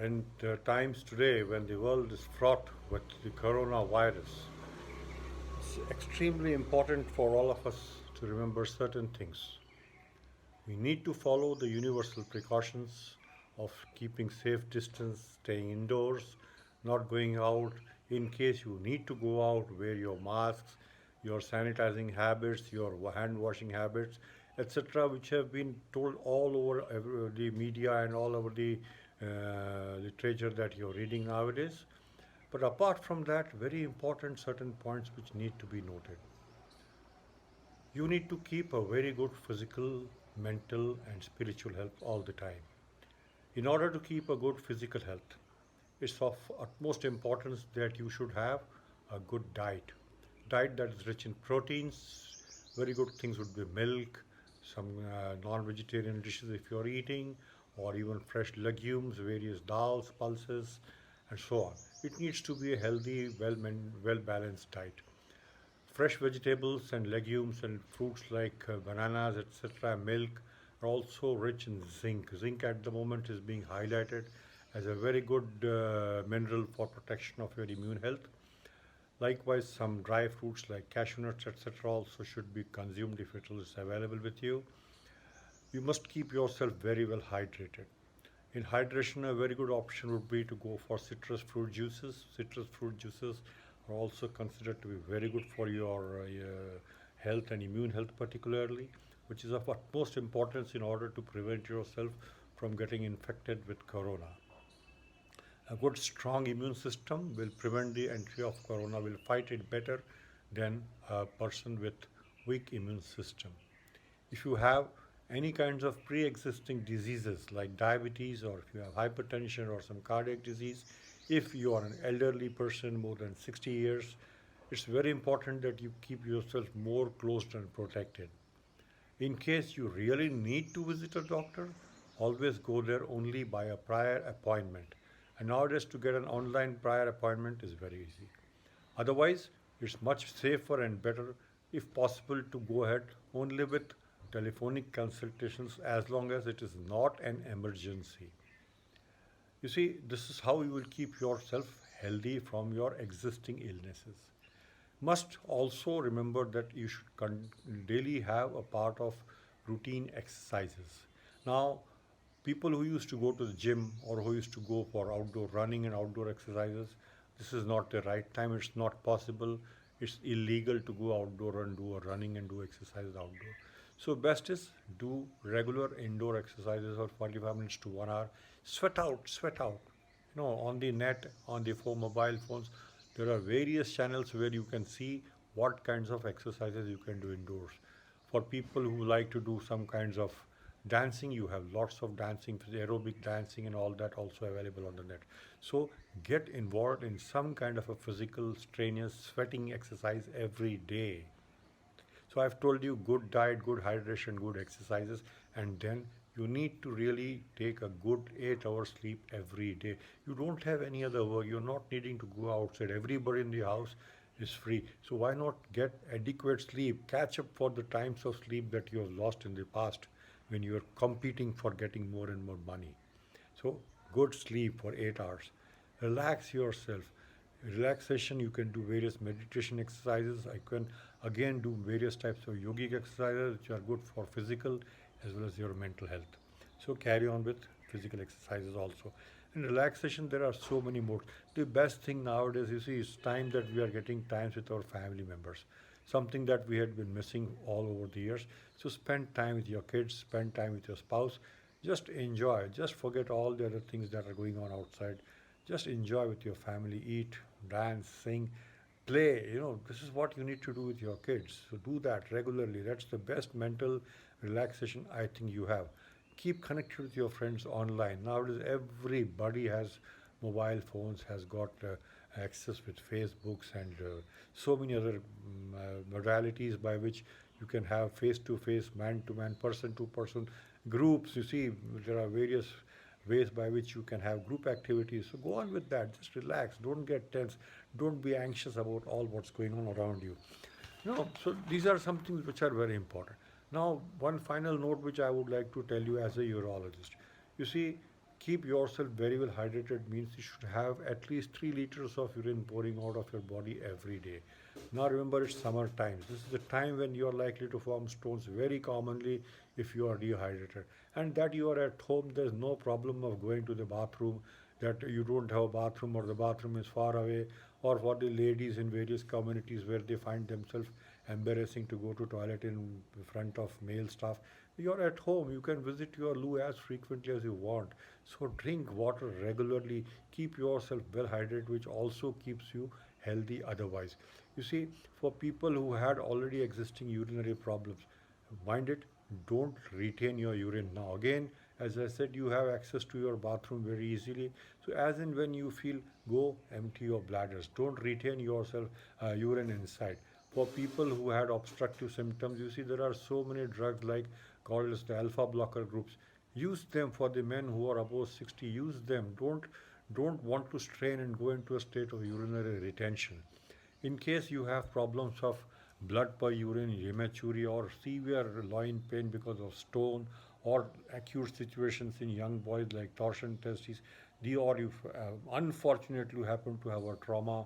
In times today when the world is fraught with the coronavirus, it's extremely important for all of us to remember certain things. We need to follow the universal precautions of keeping safe distance, staying indoors, not going out. In case you need to go out, wear your masks, your sanitizing habits, your hand washing habits, etc., which have been told all over the media and all over the literature that you're reading nowadays. But apart from that, very important certain points which need to be noted. You need to keep a very good physical, mental, and spiritual health all the time. In order to keep a good physical health, it's of utmost importance that you should have a good diet. Diet that is rich in proteins, very good things would be milk, some non-vegetarian dishes if you're eating, or even fresh legumes, various dals, pulses, and so on. It needs to be a healthy, well balanced diet. Fresh vegetables and legumes and fruits like bananas, etc., milk are also rich in zinc. Zinc at the moment is being highlighted as a very good mineral for protection of your immune health. Likewise, some dry fruits like cashew nuts, etc., also should be consumed if it is available with you. You must keep yourself very well hydrated. In hydration, a very good option would be to go for citrus fruit juices. Citrus fruit juices are also considered to be very good for your health and immune health, particularly, which is of utmost importance in order to prevent yourself from getting infected with corona. A good, strong immune system will prevent the entry of corona, will fight it better than a person with weak immune system. If you have any kinds of pre-existing diseases like diabetes, or if you have hypertension or some cardiac disease, if you are an elderly person more than 60 years, it's very important that you keep yourself more closed and protected. In case you really need to visit a doctor, always go there only by a prior appointment. And nowadays, to get an online prior appointment is very easy. Otherwise, it's much safer and better, if possible, to go ahead only with telephonic consultations as long as it is not an emergency. You see, this is how you will keep yourself healthy from your existing illnesses. Must also remember that you should daily have a part of routine exercises. Now, people who used to go to the gym or who used to go for outdoor running and outdoor exercises, this is not the right time. It's not possible. It's illegal to go outdoor and do a running and do exercises outdoor. So best is do regular indoor exercises for 45 minutes to 1 hour. Sweat out, sweat out. On the net, on the mobile phones, there are various channels where you can see what kinds of exercises you can do indoors. For people who like to do some kinds of dancing, you have lots of dancing, aerobic dancing, and all that also available on the net. So get involved in some kind of a physical, strenuous, sweating exercise every day. So I've told you good diet, good hydration, good exercises, and then you need to really take a good 8 hours sleep every day. You don't have any other work. You're not needing to go outside. Everybody in the house is free. So why not get adequate sleep? Catch up for the times of sleep that you have lost in the past when you are competing for getting more and more money. So good sleep for 8 hours. Relax yourself. Relaxation, you can do various meditation exercises. I can again do various types of yogic exercises which are good for physical as well as your mental health. So carry on with physical exercises also. In relaxation, there are so many more. The best thing nowadays, you see, is time that we are getting times with our family members. Something that we had been missing all over the years. So spend time with your kids, spend time with your spouse. Just enjoy. Just forget all the other things that are going on outside. Just enjoy with your family, eat, dance, sing, play. This is what you need to do with your kids. So do that regularly. That's the best mental relaxation I think you have. Keep connected with your friends online. Nowadays, everybody has mobile phones, has got access with Facebooks and so many other modalities by which you can have face to face, man to man, person to person groups. You see, there are various ways by which you can have group activities. So go on with that. Just relax. Don't get tense. Don't be anxious about all what's going on around you. So these are some things which are very important. Now, one final note which I would like to tell you as a urologist. You see, Keep yourself very well hydrated means you should have at least 3 liters of urine pouring out of your body every day. Now remember, it's summer times. This is the time when you are likely to form stones very commonly if you are dehydrated. And that you are at home, there's no problem of going to the bathroom, that you don't have a bathroom or the bathroom is far away, or for the ladies in various communities where they find themselves embarrassing to go to toilet in front of male staff. You're at home, you can visit your loo as frequently as you want. So drink water regularly, keep yourself well hydrated, which also keeps you healthy otherwise. You see, for people who had already existing urinary problems, mind it, don't retain your urine. Now again, as I said, you have access to your bathroom very easily. So as and when you feel, go empty your bladders. Don't retain yourself urine inside. For people who had obstructive symptoms, you see there are so many drugs like called as the alpha blocker groups. Use them. For the men who are above 60. Use them. Don't want to strain and go into a state of urinary retention. In case you have problems of blood per urine, hematuria, or severe loin pain because of stone, or acute situations in young boys like torsion testes, or if unfortunately you happen to have a trauma,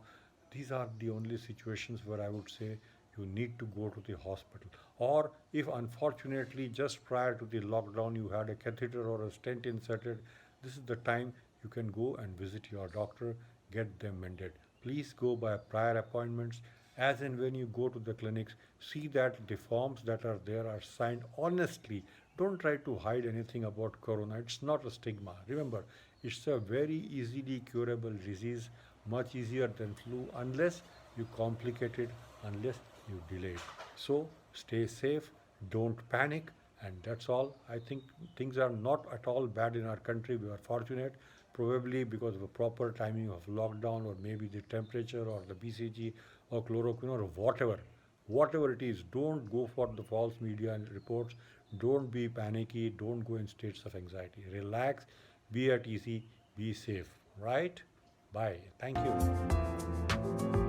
these are the only situations where I would say you need to go to the hospital. Or if unfortunately just prior to the lockdown you had a catheter or a stent inserted, this is the time you can go and visit your doctor, get them mended. Please go by prior appointments. As and when you go to the clinics, see that the forms that are there are signed honestly. Don't try to hide anything about corona. It's not a stigma. Remember, it's a very easily curable disease, much easier than flu, unless you complicate it, unless you delay it. So stay safe, don't panic, and that's all. I think things are not at all bad in our country. We are fortunate, probably because of a proper timing of lockdown, or maybe the temperature, or the BCG, or chloroquine, or whatever. Whatever it is, don't go for the false media and reports. Don't be panicky. Don't go in states of anxiety. Relax, be at easy, be safe. Right? Bye. Thank you.